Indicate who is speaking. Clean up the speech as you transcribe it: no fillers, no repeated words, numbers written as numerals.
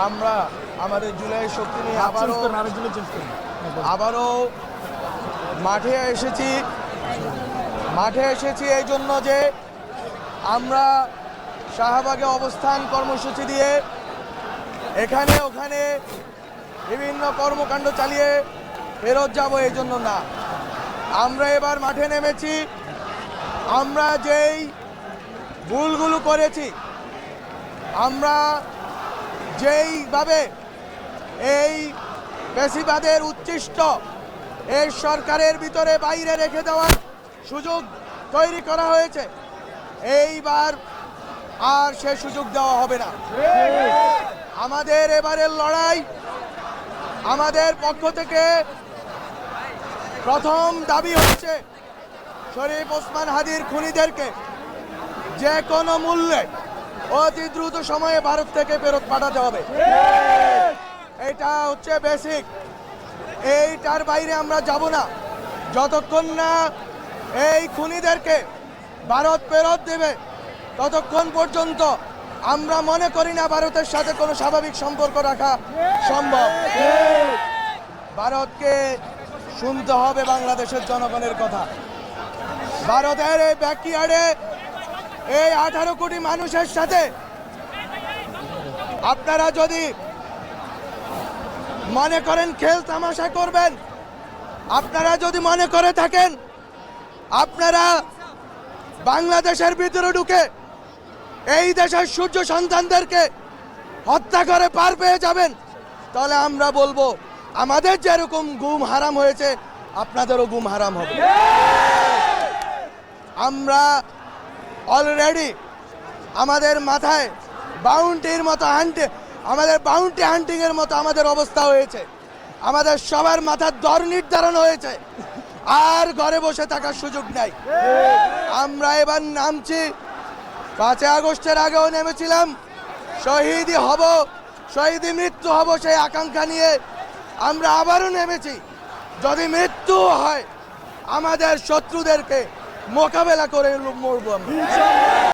Speaker 1: আমরা আমাদের জুলাই শক্তি নিয়ে আবারও মাঠে এসেছি এই জন্য যে আমরা শাহবাগে অবস্থান কর্মসূচি দিয়ে এখানে ওখানে বিভিন্ন কর্মকাণ্ড চালিয়ে ফেরত যাব এই জন্য না। আমরা এবার মাঠে নেমেছি, আমরা যেই ভুলগুলো করেছি, আমরা যেইভাবে এই ফ্যাসিবাদের উচ্ছিষ্ট এই সরকারের ভিতরে বাইরে রেখে দেওয়ার সুযোগ তৈরি করা হয়েছে, এইবার আর সে সুযোগ দেওয়া হবে না। আমাদের এবারের লড়াই, আমাদের পক্ষ থেকে প্রথম দাবি হচ্ছে শরীফ ওসমান হাদির খুনিদেরকে যে কোনো মূল্যে অতি দ্রুত সময়ে ভারত থেকে ফেরত পাঠাতে হবে। এটা হচ্ছে বেসিক, এইটার বাইরে আমরা যাব না যতক্ষণ না এই খুনিদেরকে ভারত ফেরত দেবে। ততক্ষণ পর্যন্ত আমরা মনে করি না ভারতের সাথে কোনো স্বাভাবিক সম্পর্ক রাখা সম্ভব। ভারতকে শুনতে হবে বাংলাদেশের জনগণের কথা। ভারতের এই ব্যাকইয়ার্ডে এই 18 কোটি মানুষের সাথে আপনারা যদি মনে করেন খেল তামাশা করবেন, আপনারা যদি মনে করে থাকেন আপনারা বাংলাদেশের ভিতরে ঢুকে এই দেশের সূর্য সন্তানদেরকে হত্যা করে পার পেয়ে যাবেন, তাহলে আমরা বলবো আমাদের যেরকম গুম হারাম হয়েছে আপনাদেরও গুম হারাম হবে। আমরা অলরেডি আমাদের মাথায় বাউন্টির মতো আমাদের বাউন্টি হান্টিং এর মতো আমাদের অবস্থা হয়েছে। আমাদের সবার মাথার দর নির্ধারণ হয়েছে, আর ঘরে বসে থাকার সুযোগ নাই। আমরা এবার নামছি, 5 আগস্টের আগেও নেমেছিলাম, শহীদই হব, শহীদই মৃত্যু হব সেই আকাঙ্ক্ষা নিয়ে আমরা আবারও নেমেছি। যদি মৃত্যু হয় আমাদের শত্রুদেরকে মোকাবেলা করে মরবো আমরা।